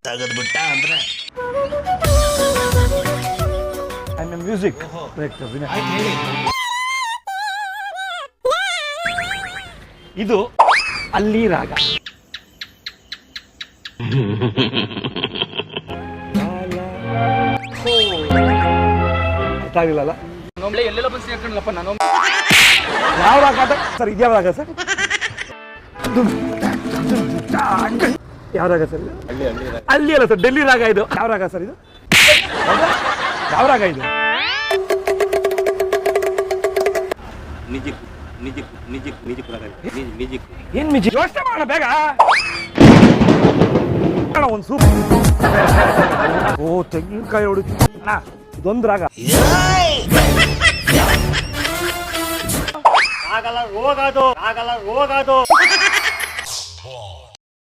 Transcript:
ತೆಗೆದ್ಬಿಟ್ಟ ಅಂದ್ರೆ ಮ್ಯೂಸಿಕ್ ಇದು ಅಲ್ಲಿ ರಾಗ. ಅರ್ಥ ಆಗಿಲ್ಲಲ್ಲ ಎಲ್ಲೆಲ್ಲ ಬಂದು ಸೇರ್ಕೊಂಡ್ಲಪ್ಪ ನಾನು. ಯಾವ ರಾಗ ಸರ್? ಇದ್ಯಾವ ರಾಗ ಸರ್? ಯಾವ ರಾಗ ಸರ್ ಇದು? ಅಲ್ಲಿ ಅಲ್ಲ ಸರ್, ಡೆಲ್ಲಿ ರಾಗ ಇದು. ಯಾವ ರಾಗ ಸರ್ ಇದು? ಯಾವ ರಾಗ ಇದು? ಏನ್ ಮಿಜಿ? ಯೋಚನೆ ಮಾಡೋಣ ಬೇಗ. ಒಂದು ಸೂಪ್. ಓ ತೆಂಗಿನಕಾಯಿ ಹೊಡಿತು. ಇದೊಂದು ರಾಗ. ಆಗಲ್ಲ ರೋಗ ಅದು.